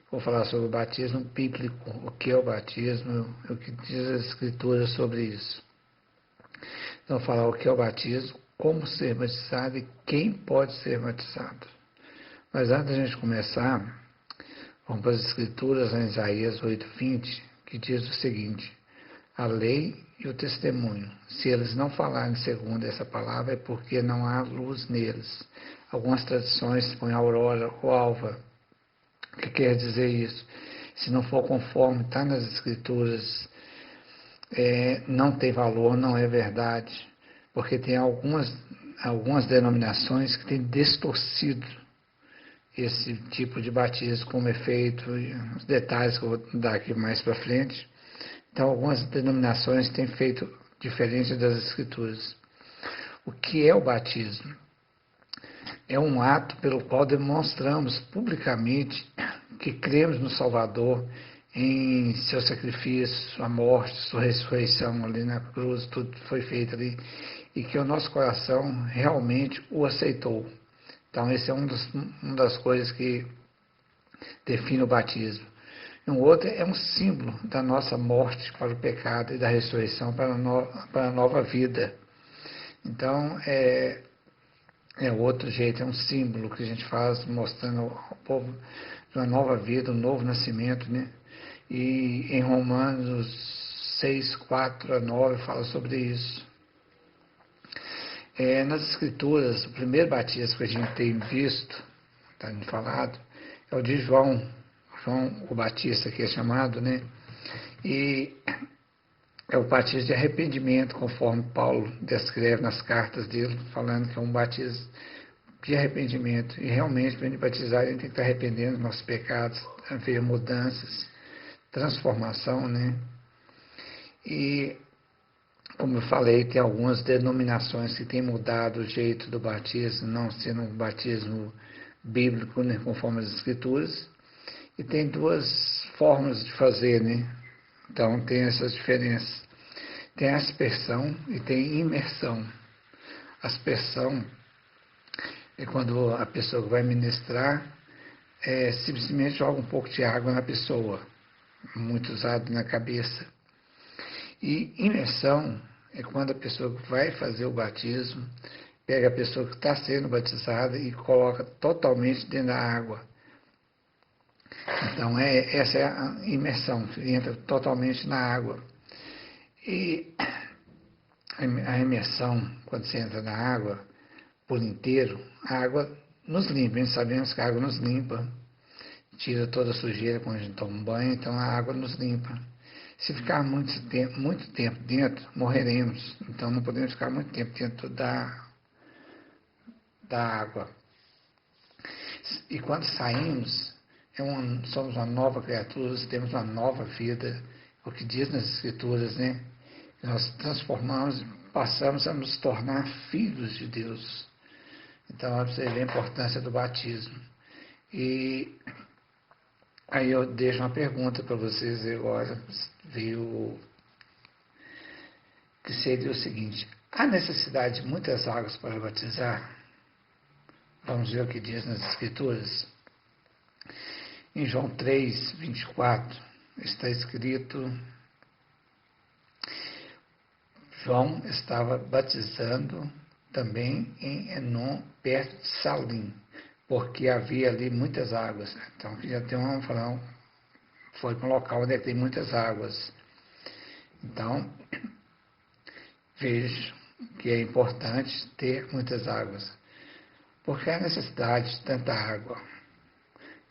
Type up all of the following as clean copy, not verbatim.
Vou falar sobre o batismo bíblico, o que é o batismo, o que diz a Escritura sobre isso. Então, vou falar o que é o batismo, como ser batizado e quem pode ser batizado. Mas antes da gente começar, vamos para as Escrituras, em Isaías 8:20, que diz o seguinte: a lei e o testemunho, se eles não falarem segundo essa palavra, é porque não há luz neles. Algumas tradições põem aurora ou alva. O que quer dizer isso? Se não for conforme está nas Escrituras, não tem valor, não é verdade. Porque tem algumas denominações que têm distorcido esse tipo de batismo, como é feito, os detalhes que eu vou dar aqui mais para frente. Então, algumas denominações têm feito diferente das Escrituras. O que é o batismo? É um ato pelo qual demonstramos publicamente que cremos no Salvador, em seu sacrifício, sua morte, sua ressurreição ali na cruz, tudo foi feito ali, e que o nosso coração realmente o aceitou. Então, esse é uma das coisas que define o batismo. E um outro é um símbolo da nossa morte para o pecado e da ressurreição para a nova vida. Então, outro jeito, é um símbolo que a gente faz mostrando ao povo de uma nova vida, um novo nascimento, né? E em Romanos 6:4-9 fala sobre isso. Nas Escrituras, o primeiro batismo que a gente tem visto, está falado, é o de João o Batista, que é chamado, né? E é o batismo de arrependimento, conforme Paulo descreve nas cartas dele, falando que é um batismo de arrependimento. E realmente, para a gente batizar, a gente tem que estar arrependendo dos nossos pecados, haver mudanças, transformação, né? E, como eu falei, tem algumas denominações que têm mudado o jeito do batismo, não sendo um batismo bíblico, né, conforme as Escrituras. E tem duas formas de fazer, né? Então tem essas diferenças. Tem aspersão e tem imersão. Aspersão é quando a pessoa que vai ministrar simplesmente joga um pouco de água na pessoa, muito usado na cabeça. E imersão é quando a pessoa que vai fazer o batismo pega a pessoa que está sendo batizada e coloca totalmente dentro da água. Então, essa é a imersão, entra totalmente na água. E a imersão, quando você entra na água por inteiro, a água nos limpa. Nós sabemos que a água nos limpa, tira toda a sujeira quando a gente toma um banho, então a água nos limpa. Se ficar muito tempo dentro, morreremos. Então não podemos ficar muito tempo dentro da água. E quando saímos, somos uma nova criatura, temos uma nova vida. O que diz nas Escrituras, né? Nós transformamos, passamos a nos tornar filhos de Deus. Então, você vê a importância do batismo. E aí eu deixo uma pergunta para vocês agora, que seria o seguinte: há necessidade de muitas águas para batizar? Vamos ver o que diz nas Escrituras. Em João 3:24 está escrito: João estava batizando também em Enom, perto de Salim, porque havia ali muitas águas. Então, aqui já tem foi para um local onde tem muitas águas. Então, vejo que é importante ter muitas águas. Porque há necessidade de tanta água.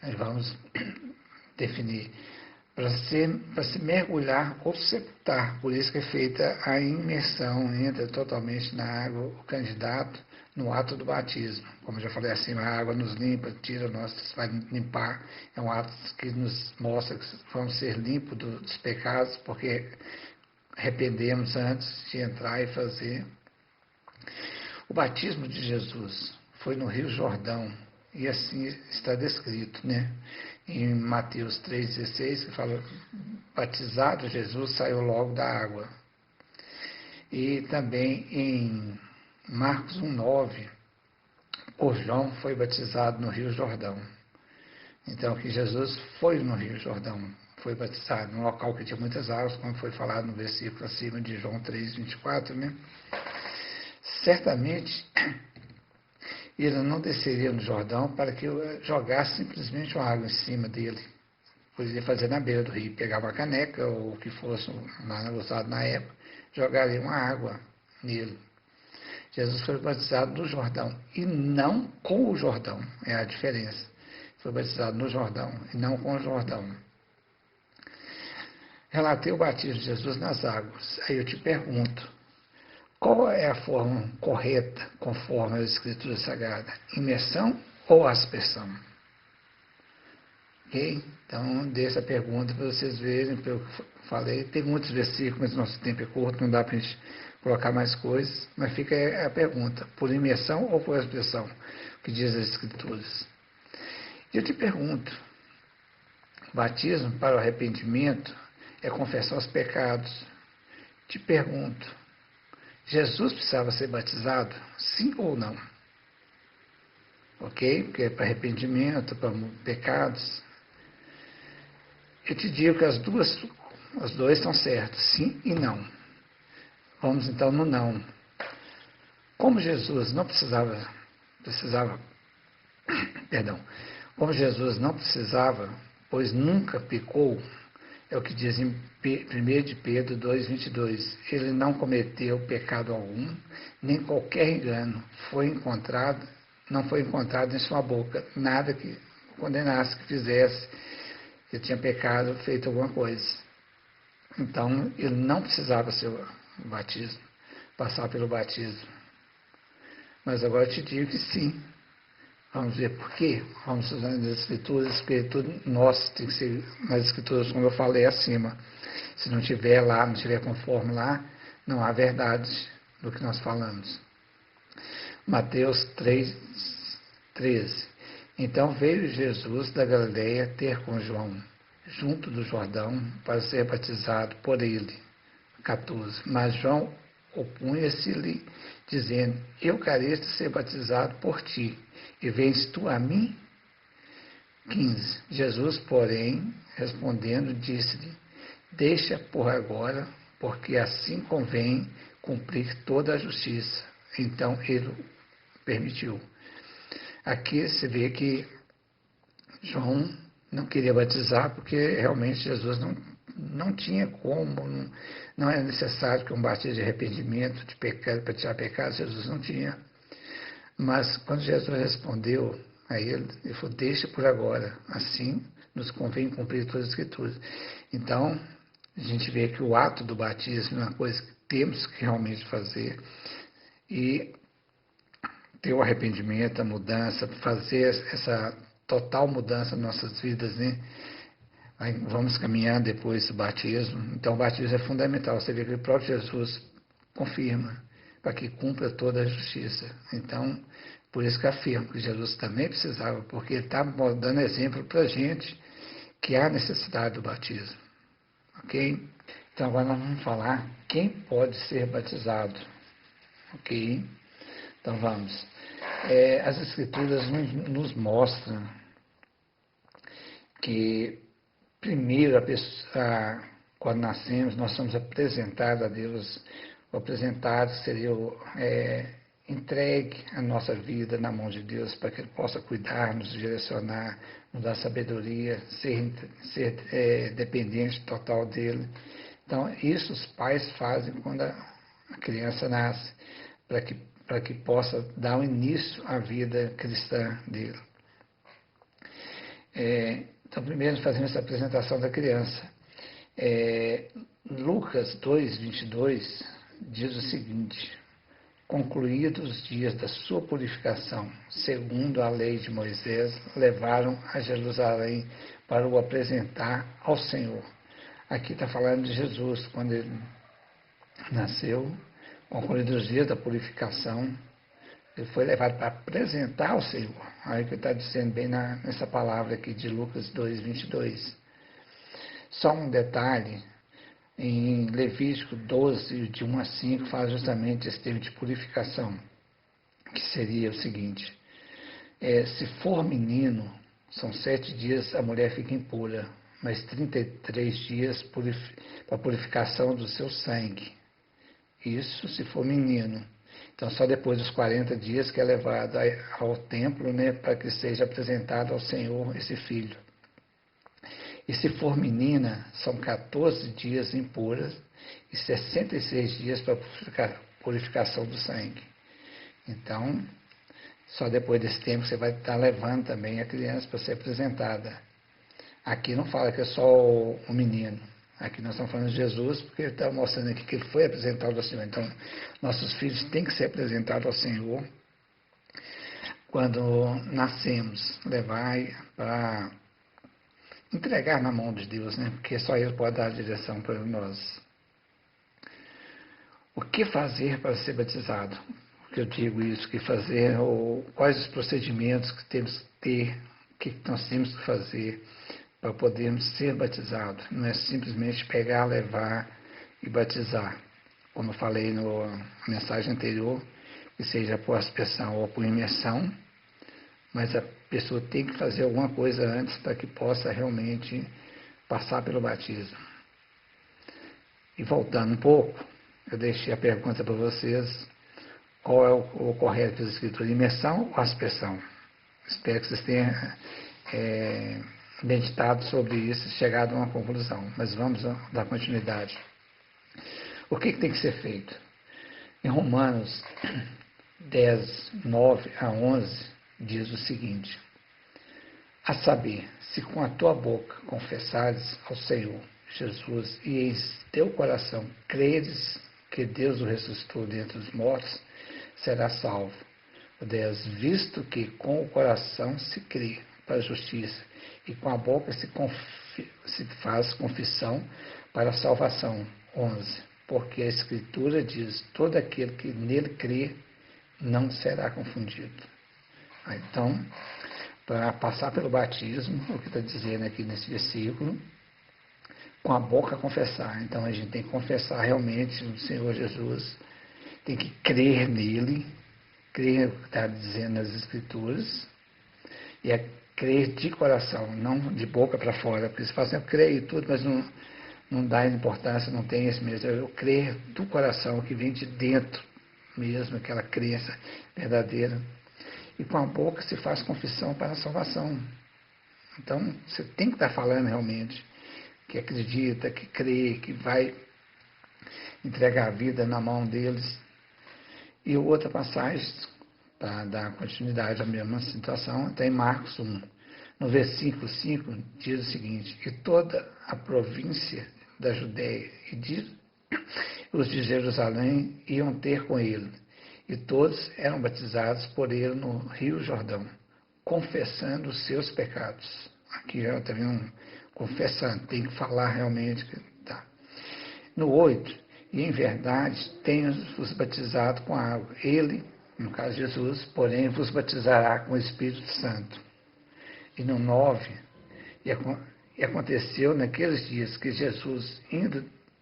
Nós vamos definir. Para se mergulhar ou sepultar. Por isso que é feita a imersão, entra totalmente na água o candidato no ato do batismo. Como eu já falei acima, a água nos limpa, tira vai limpar. É um ato que nos mostra que vamos ser limpos dos pecados, porque arrependemos antes de entrar e fazer. O batismo de Jesus foi no Rio Jordão, e assim está descrito, né? Em Mateus 3,16, que fala: batizado Jesus saiu logo da água. E também em Marcos 1,9, por João foi batizado no Rio Jordão. Então, que Jesus foi no Rio Jordão, foi batizado, num local que tinha muitas águas, como foi falado no versículo acima de João 3:24, né? Certamente, ele não desceria no Jordão para que eu jogasse simplesmente uma água em cima dele. Poderia fazer na beira do rio, pegar uma caneca ou o que fosse usado na época, jogaria uma água nele. Jesus foi batizado no Jordão e não com o Jordão, é a diferença. Foi batizado no Jordão e não com o Jordão. Relatei o batismo de Jesus nas águas. Aí eu te pergunto, qual é a forma correta conforme a Escritura Sagrada? Imersão ou aspersão? Ok? Então, deixa a pergunta para vocês verem, pelo que eu falei. Tem muitos versículos, mas nosso tempo é curto, não dá para a gente colocar mais coisas, mas fica a pergunta, por imersão ou por aspersão? O que diz as Escrituras? E eu te pergunto, batismo para o arrependimento é confessar os pecados. Te pergunto, Jesus precisava ser batizado? Sim ou não? Ok? Porque é para arrependimento, para pecados. Eu te digo que os dois estão certos, sim e não. Vamos então no não. Como Jesus não precisava, perdão, como Jesus não precisava, pois nunca pecou, é o que diz em 1 de Pedro 2:22. Ele não cometeu pecado algum, nem qualquer engano não foi encontrado em sua boca, nada que condenasse, que fizesse, que tinha pecado, feito alguma coisa. Então, ele não precisava ser batismo, passar pelo batismo. Mas agora eu te digo que sim. Vamos ver por quê? Vamos usar nas Escrituras, porque tudo nosso tem que ser nas Escrituras, como eu falei acima. Se não tiver lá, não tiver conforme lá, não há verdade do que nós falamos. Mateus 3:13. Então veio Jesus da Galileia ter com João, junto do Jordão, para ser batizado por ele. 14. Mas João opunha-se-lhe, dizendo, eu careço de ser batizado por ti, e vens tu a mim? 15. Jesus, porém, respondendo, disse-lhe, deixa por agora, porque assim convém cumprir toda a justiça. Então ele permitiu. Aqui se vê que João não queria batizar porque realmente Jesus não tinha como, não era necessário que um batismo de arrependimento, de pecado, para tirar pecado, Jesus não tinha. Mas quando Jesus respondeu a ele falou, deixa por agora, assim nos convém cumprir todas as Escrituras. Então, a gente vê que o ato do batismo é uma coisa que temos que realmente fazer e ter o arrependimento, a mudança, fazer essa total mudança nas nossas vidas, né? Aí vamos caminhar depois do batismo. Então, o batismo é fundamental. Você vê que o próprio Jesus confirma para que cumpra toda a justiça. Então, por isso que afirmo que Jesus também precisava, porque ele está dando exemplo para a gente que há necessidade do batismo. Ok? Então, agora nós vamos falar quem pode ser batizado. Ok? Então, vamos. As Escrituras nos mostram que primeiro, quando nascemos, nós somos apresentados a Deus, seria entregue a nossa vida na mão de Deus, para que Ele possa cuidar, nos direcionar, nos dar sabedoria, ser dependente total dEle. Então, isso os pais fazem quando a criança nasce, para que possa dar um início à vida cristã dele. Então, primeiro fazemos essa apresentação da criança. Lucas 2:22 diz o seguinte, concluídos os dias da sua purificação, segundo a lei de Moisés, levaram a Jerusalém para o apresentar ao Senhor. Aqui está falando de Jesus, quando ele nasceu, concluídos os dias da purificação, ele foi levado para apresentar ao Senhor. Aí que está dizendo bem nessa palavra aqui de Lucas 2:22. Só um detalhe, em Levítico 12, de 1 a 5, fala justamente esse termo de purificação, que seria o seguinte, se for menino, São 7 dias a mulher fica impura, mas 33 dias para a purificação do seu sangue. Isso se for menino. Então, só depois dos 40 dias que é levado ao templo, né, para que seja apresentado ao Senhor esse filho. E se for menina, são 14 dias impuras e 66 dias para a purificação do sangue. Então, só depois desse tempo você vai estar levando também a criança para ser apresentada. Aqui não fala que é só o menino. Aqui nós estamos falando de Jesus, porque ele está mostrando aqui que ele foi apresentado ao Senhor. Então, nossos filhos têm que ser apresentados ao Senhor quando nascemos, levar para entregar na mão de Deus, né? Porque só Ele pode dar a direção para nós. O que fazer para ser batizado? Porque eu digo isso, que fazer, ou quais os procedimentos que temos que ter, o que nós temos que fazer para podermos ser batizados. Não é simplesmente pegar, levar e batizar. Como eu falei na mensagem anterior, que seja por aspersão ou por imersão, mas a pessoa tem que fazer alguma coisa antes para que possa realmente passar pelo batismo. E voltando um pouco, eu deixei a pergunta para vocês, qual é o correto das escrituras, imersão ou aspersão? Espero que vocês tenham meditado sobre isso e chegado a uma conclusão, mas vamos dar continuidade. O que tem que ser feito? Em Romanos 10, 9 a 11, diz o seguinte: a saber, se com a tua boca confessares ao Senhor Jesus e em teu coração creres que Deus o ressuscitou dentre os mortos, serás salvo. 10, visto que com o coração se crê para a justiça e com a boca se faz confissão para a salvação. 11, porque a Escritura diz, todo aquele que nele crê não será confundido. Então, para passar pelo batismo, o que está dizendo aqui nesse versículo, com a boca confessar. Então a gente tem que confessar realmente o Senhor Jesus, tem que crer nele, crer no que está dizendo nas Escrituras, e é crer de coração, não de boca para fora, porque você fala assim, eu creio em tudo, mas não dá importância, não tem esse mesmo. Eu crer do coração, que vem de dentro mesmo, aquela crença verdadeira. E com a boca se faz confissão para a salvação. Então, você tem que estar falando realmente que acredita, que crê, que vai entregar a vida na mão deles. E outra passagem, para dar continuidade à mesma situação, está em Marcos 1. No versículo 5, diz o seguinte: e toda a província da Judéia e os de Jerusalém iam ter com ele, e todos eram batizados por ele no Rio Jordão, confessando os seus pecados. Aqui já também confessando, tem que falar realmente. Tá. No 8, e em verdade tenho-vos batizado com água. Ele, no caso Jesus, porém vos batizará com o Espírito Santo. E no 9, e aconteceu naqueles dias que Jesus,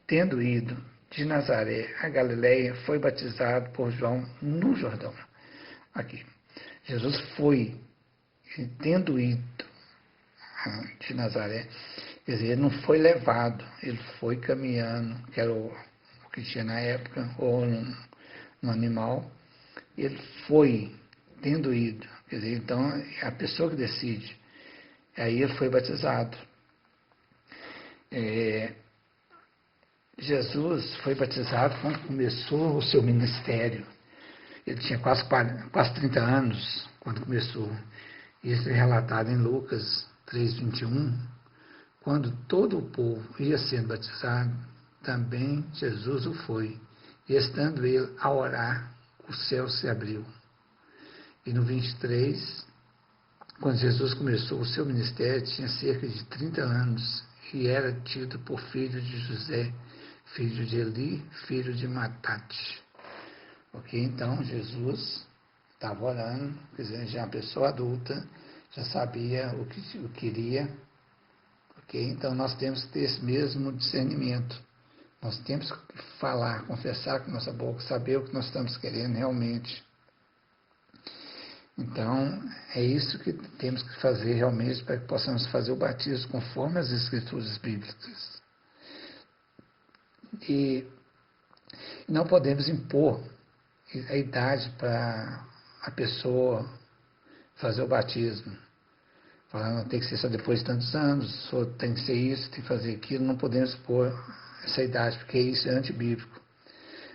tendo ido de Nazaré a Galiléia, foi batizado por João no Jordão. Aqui, Jesus foi, tendo ido de Nazaré, quer dizer, ele não foi levado, ele foi caminhando, que era o que tinha na época, ou no animal, ele foi, tendo ido, quer dizer, então é a pessoa que decide. Aí ele foi batizado. Jesus foi batizado quando começou o seu ministério. Ele tinha quase 30 anos quando começou. Isso é relatado em Lucas 3:21. Quando todo o povo ia sendo batizado, também Jesus o foi. E estando ele a orar, o céu se abriu. E no 23, quando Jesus começou o seu ministério, tinha cerca de 30 anos e era tido por filho de José, filho de Eli, filho de Matate. Ok? Então, Jesus estava orando, quer dizer, já é uma pessoa adulta, já sabia o que queria. Ok? Então, nós temos que ter esse mesmo discernimento. Nós temos que falar, confessar com nossa boca, saber o que nós estamos querendo realmente. Então, é isso que temos que fazer realmente para que possamos fazer o batismo conforme as Escrituras bíblicas. E não podemos impor a idade para a pessoa fazer o batismo. Falando, tem que ser só depois de tantos anos, ou tem que ser isso, tem que fazer aquilo. Não podemos impor essa idade, porque isso é antibíblico.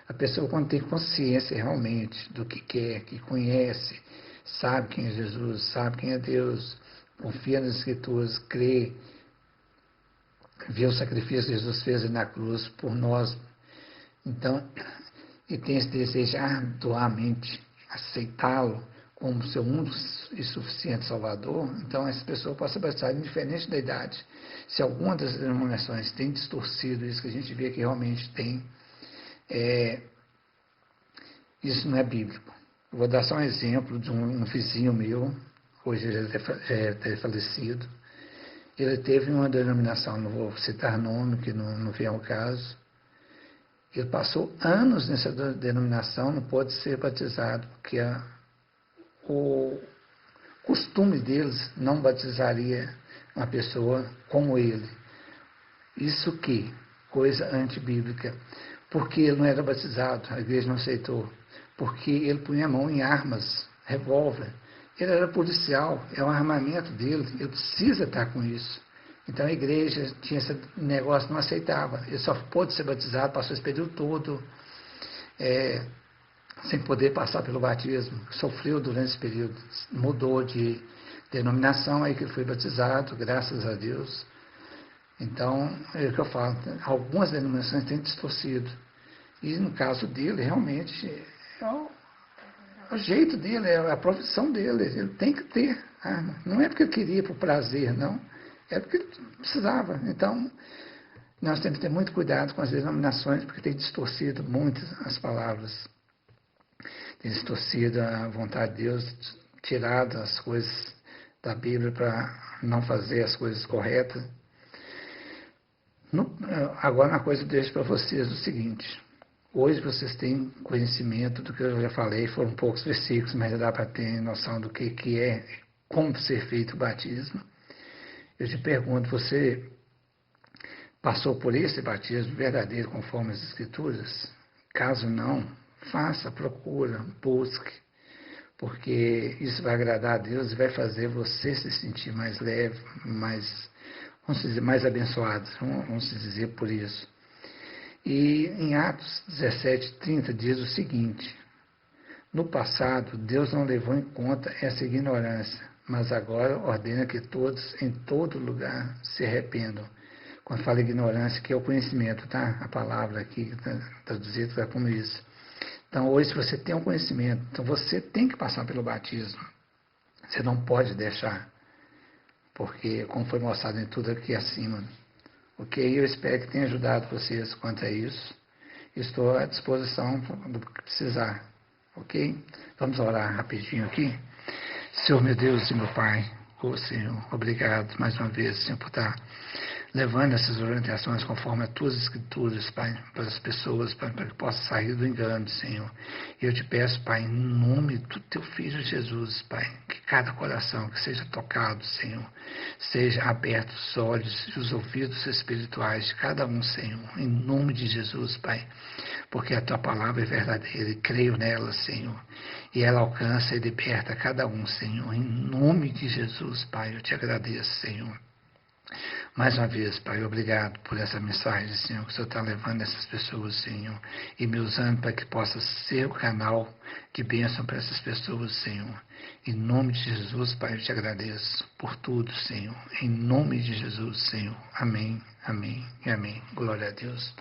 A pessoa, quando tem consciência realmente do que quer, que conhece, sabe quem é Jesus, sabe quem é Deus, confia nas Escrituras, crê, vê o sacrifício que Jesus fez na cruz por nós. Então, e tem esse desejo arduamente aceitá-lo como seu único e suficiente Salvador, então essa pessoa pode ser batizada indiferente da idade. Se alguma das denominações tem distorcido isso que a gente vê que realmente tem, isso não é bíblico. Eu vou dar só um exemplo de um vizinho meu, hoje ele já é falecido. Ele teve uma denominação, não vou citar nome, que não vem ao caso. Ele passou anos nessa denominação, não pôde ser batizado, porque o costume deles não batizaria uma pessoa como ele. Isso que? Coisa antibíblica. Porque ele não era batizado, a igreja não aceitou. Porque ele punha a mão em armas, revólver. Ele era policial, é um armamento dele, ele precisa estar com isso. Então a igreja tinha esse negócio, não aceitava. Ele só pôde ser batizado, passou esse período todo sem poder passar pelo batismo. Sofreu durante esse período. Mudou de denominação, aí que ele foi batizado, graças a Deus. Então, é o que eu falo, algumas denominações têm distorcido. E no caso dele, realmente, é o jeito dele, é a profissão dele. Ele tem que ter arma. Não é porque ele queria por prazer, não. É porque ele precisava. Então, nós temos que ter muito cuidado com as denominações, porque tem distorcido muito as palavras. Tem distorcido a vontade de Deus, tirado as coisas da Bíblia para não fazer as coisas corretas. Agora, uma coisa eu deixo para vocês o seguinte. Hoje vocês têm conhecimento do que eu já falei, foram poucos versículos, mas dá para ter noção do que é, como ser feito o batismo. Eu te pergunto, você passou por esse batismo verdadeiro conforme as Escrituras? Caso não, faça, procura, busque, porque isso vai agradar a Deus e vai fazer você se sentir mais leve, vamos dizer, mais abençoado, vamos dizer por isso. E em Atos 17:30 diz o seguinte: no passado, Deus não levou em conta essa ignorância, mas agora ordena que todos, em todo lugar, se arrependam. Quando fala ignorância, que é o conhecimento, tá? A palavra aqui traduzida está como isso. Então, hoje, se você tem um conhecimento, então você tem que passar pelo batismo. Você não pode deixar, porque, como foi mostrado em tudo aqui acima. Ok? Eu espero que tenha ajudado vocês quanto a isso. Estou à disposição do que precisar. Ok? Vamos orar rapidinho aqui. Senhor, meu Deus e meu Pai, Senhor, obrigado mais uma vez, Senhor, por estar levando essas orientações conforme as tuas escrituras, Pai, para as pessoas, para que possa sair do engano, Senhor. E eu te peço, Pai, em nome do teu Filho Jesus, Pai, que cada coração que seja tocado, Senhor, seja aberto os olhos e os ouvidos espirituais de cada um, Senhor, em nome de Jesus, Pai, porque a tua palavra é verdadeira e creio nela, Senhor, e ela alcança e liberta cada um, Senhor, em nome de Jesus, Pai, eu te agradeço, Senhor. Mais uma vez, Pai, obrigado por essa mensagem, Senhor, que o Senhor está levando essas pessoas, Senhor, e me usando para que possa ser o canal de bênção para essas pessoas, Senhor. Em nome de Jesus, Pai, eu te agradeço por tudo, Senhor. Em nome de Jesus, Senhor. Amém, amém e amém. Glória a Deus.